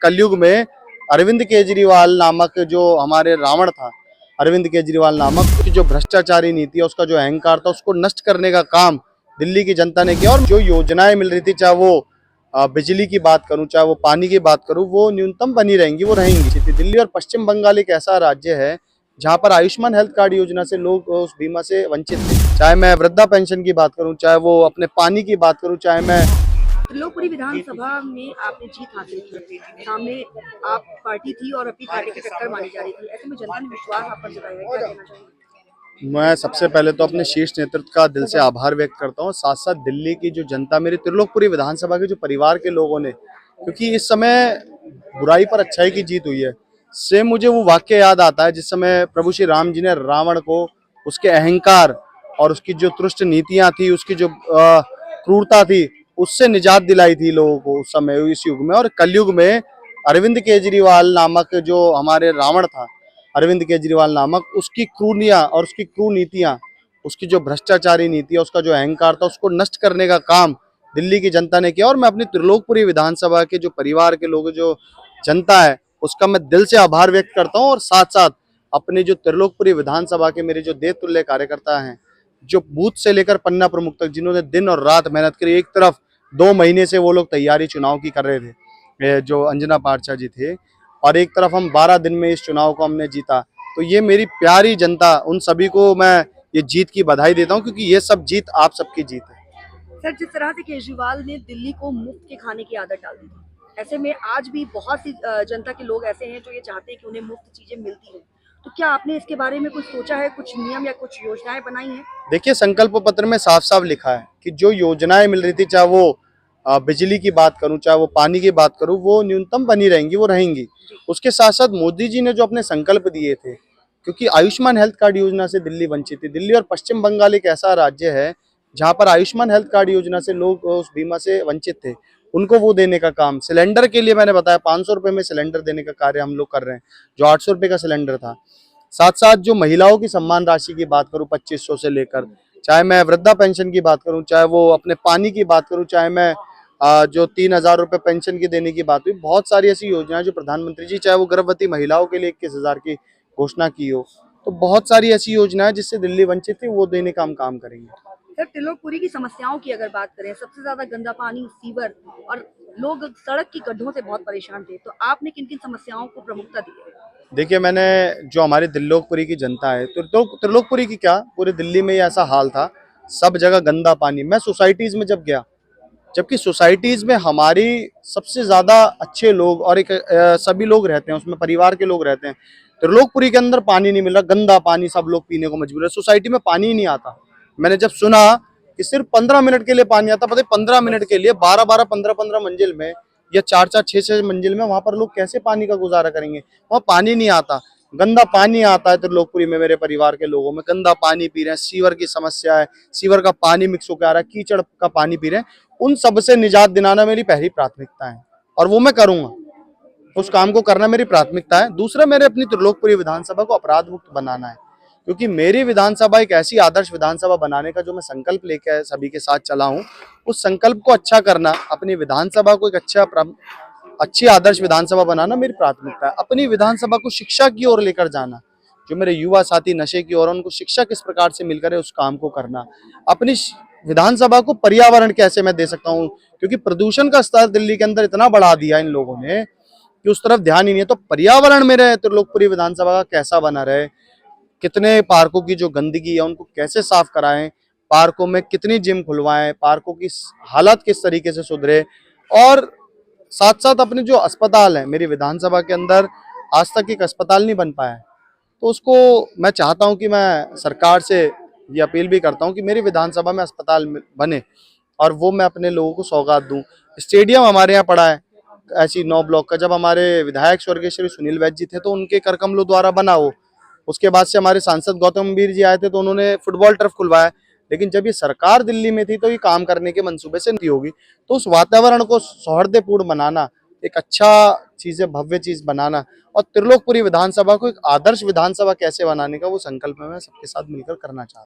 कलयुग में अरविंद केजरीवाल नामक जो हमारे रावण था, अरविंद केजरीवाल नामक की जो भ्रष्टाचारी नीति है, उसका जो अहंकार था, उसको नष्ट करने का काम दिल्ली की जनता ने किया। और जो योजनाएं मिल रही थी, चाहे वो बिजली की बात करूं, चाहे वो पानी की बात करूं, वो न्यूनतम बनी रहेंगी, वो रहेंगी। दिल्ली और पश्चिम बंगाल एक ऐसा राज्य है जहां पर आयुष्मान हेल्थ कार्ड योजना से लोग उस बीमा से वंचित थे। चाहे मैं वृद्धा पेंशन की बात करूं, चाहे वो अपने पानी की बात करूं, चाहे मैं त्रिलोकपुरी विधानसभा में आपने जीत हासिल की। सामने आप पार्टी थी और अपनी पार्टी की टक्कर मानी जा रही थी। ऐसे में जनता ने विश्वास आप पर जताया है, क्या कहना चाहेंगे? मैं सबसे पहले तो अपने शीर्ष नेतृत्व का दिल से आभार व्यक्त करता हूँ। साथ साथ दिल्ली की जो जनता, मेरी त्रिलोकपुरी विधानसभा के जो परिवार के लोगों ने, क्योंकि इस समय बुराई पर अच्छाई की जीत हुई है। सेम मुझे वो वाक्य याद आता है जिस समय प्रभु श्री राम जी ने रावण को उसके अहंकार और उसकी जो तुष्ट नीतियां थी, उसकी जो क्रूरता थी, उससे निजात दिलाई थी लोगों को उस समय, इस युग में। और कलयुग में अरविंद केजरीवाल नामक जो हमारे रावण था, अरविंद केजरीवाल नामक, उसकी क्रूरनियां और उसकी क्रूर नीतियां, उसकी जो भ्रष्टाचारी नीति है, उसका जो अहंकार था, उसको नष्ट करने का काम दिल्ली की जनता ने किया। और मैं अपनी त्रिलोकपुरी विधानसभा के जो परिवार के लोग, जो जनता है, उसका मैं दिल से आभार व्यक्त करता हूँ। और साथ साथ अपने जो त्रिलोकपुरी विधानसभा के मेरे जो देवतुल्य कार्यकर्ता हैं, जो बूथ से लेकर पन्ना प्रमुख तक, जिन्होंने दिन और रात मेहनत करी। एक तरफ 2 महीने से वो लोग तैयारी चुनाव की कर रहे थे, जो अंजना पारछा जी थे, और एक तरफ हम 12 दिन में इस चुनाव को हमने जीता। तो ये मेरी प्यारी जनता, उन सभी को मैं ये जीत की बधाई देता हूँ, क्योंकि ये सब जीत आप सबकी जीत है। सर, जिस तरह से केजरीवाल ने दिल्ली को मुफ्त के खाने की आदत डाल दी थी, ऐसे में आज भी बहुत सी जनता के लोग ऐसे हैं जो ये चाहते हैं कि उन्हें मुफ्त चीजें मिलती हैं। तो क्या आपने इसके बारे में कुछ सोचा है, कुछ नियम या कुछ योजनाएं बनाई हैं? देखिए, संकल्प पत्र में साफ साफ लिखा है कि जो योजनाएं मिल रही थी, चाहे वो बिजली की बात करूं, चाहे वो पानी की बात करूं, वो न्यूनतम बनी रहेंगी, वो रहेंगी। उसके साथ साथ मोदी जी ने जो अपने संकल्प दिए थे, क्योंकि आयुष्मान हेल्थ कार्ड योजना से दिल्ली वंचित थी। दिल्ली और पश्चिम बंगाल एक ऐसा राज्य है जहां पर आयुष्मान हेल्थ कार्ड योजना से लोग उस बीमा से वंचित थे, उनको वो देने का काम। सिलेंडर के लिए मैंने बताया, 500 रुपए में सिलेंडर देने का कार्य हम लोग कर रहे हैं, जो 800 रुपए का सिलेंडर था। साथ साथ जो महिलाओं की सम्मान राशि की बात करूं, 2500 से लेकर, चाहे मैं वृद्धा पेंशन की बात करूं, चाहे वो अपने पानी की बात करूं, चाहे मैं जो 3000 रुपए पेंशन की देने की बात हुई, बहुत सारी ऐसी योजनाएं जो प्रधानमंत्री जी, चाहे वो गर्भवती महिलाओं के लिए 21,000 की घोषणा की हो, तो बहुत सारी ऐसी योजनाएं जिससे दिल्ली वंचित थी, वो देने का हम काम करेंगे। सर, त्रिलोकपुरी की समस्याओं की अगर बात करें, सबसे ज्यादा गंदा पानी, सीवर और लोग सड़क की गड्ढों से बहुत परेशान थे। तो आपने किन किन समस्याओं को प्रमुखता दी है? देखिए, मैंने जो हमारी त्रिलोकपुरी की जनता है, तो त्रिलोकपुरी की क्या, पूरे दिल्ली में ही ऐसा हाल था, सब जगह गंदा पानी। मैं सोसाइटीज में जब गया, जबकि सोसाइटीज में हमारी सबसे ज्यादा अच्छे लोग और एक सभी लोग रहते हैं, उसमें परिवार के लोग रहते हैं। त्रिलोकपुरी के अंदर पानी नहीं मिल रहा, गंदा पानी, सब लोग पीने को मजबूर है। सोसाइटी में पानी ही नहीं आता। मैंने जब सुना कि सिर्फ 15 मिनट के लिए पानी आता, पता है 15 मिनट के लिए 12-12, 15-15 मंजिल में, या 4-4, 6-6 मंजिल में, वहां पर लोग कैसे पानी का गुजारा करेंगे? वहां पानी नहीं आता, गंदा पानी आता है। त्रिलोकपुरी में मेरे परिवार के लोगों में गंदा पानी पी रहे हैं, सीवर की समस्या है, सीवर का पानी मिक्स होकर आ रहा है, कीचड़ का पानी पी रहे हैं। उन सब से निजात दिलाना मेरी पहली प्राथमिकता है, और वो मैं करूंगा। उस काम को करना मेरी प्राथमिकता है। दूसरा, मेरे अपनी त्रिलोकपुरी विधानसभा को अपराध मुक्त बनाना है, क्योंकि मेरी विधानसभा एक ऐसी आदर्श विधानसभा बनाने का जो मैं संकल्प लेकर सभी के साथ चला हूं, उस संकल्प को अच्छा करना, अपनी विधानसभा को एक अच्छी आदर्श विधानसभा बनाना मेरी प्राथमिकता है। अपनी विधानसभा को शिक्षा की ओर लेकर जाना, जो मेरे युवा साथी नशे की ओर, उनको शिक्षा किस प्रकार से मिलकर है, उस काम को करना। अपनी विधानसभा को पर्यावरण कैसे मैं दे सकता हूँ, क्योंकि प्रदूषण का स्तर दिल्ली के अंदर इतना बढ़ा दिया इन लोगों ने कि उस तरफ ध्यान ही नहीं है। तो पर्यावरण मेरे त्रिलोकपुरी विधानसभा का कैसा बना रहे, कितने पार्कों की जो गंदगी है उनको कैसे साफ कराएं, पार्कों में कितनी जिम खुलवाएं, पार्कों की हालत किस तरीके से सुधरे। और साथ साथ अपने जो अस्पताल है मेरी विधानसभा के अंदर, आज तक एक अस्पताल नहीं बन पाया है, तो उसको मैं चाहता हूं कि मैं सरकार से ये अपील भी करता हूं कि मेरी विधानसभा में अस्पताल बने, और वो मैं अपने लोगों को सौगात दूं। स्टेडियम हमारे यहाँ पड़ा है ऐसी 9 ब्लॉक का, जब हमारे विधायक स्वर्गीय श्री सुनील वैद्य जी थे तो उनके कर कमलों द्वारा बना वो। उसके बाद से हमारे सांसद गौतम गंभीर जी आए थे तो उन्होंने फुटबॉल टर्फ खुलवाया। लेकिन जब ये सरकार दिल्ली में थी तो ये काम करने के मंसूबे से नहीं होगी। तो उस वातावरण को सौहार्दपूर्ण बनाना, एक अच्छा चीज है, भव्य चीज बनाना, और त्रिलोकपुरी विधानसभा को एक आदर्श विधानसभा कैसे बनाने का वो संकल्प मैं सबके साथ मिलकर करना चाहता हूँ।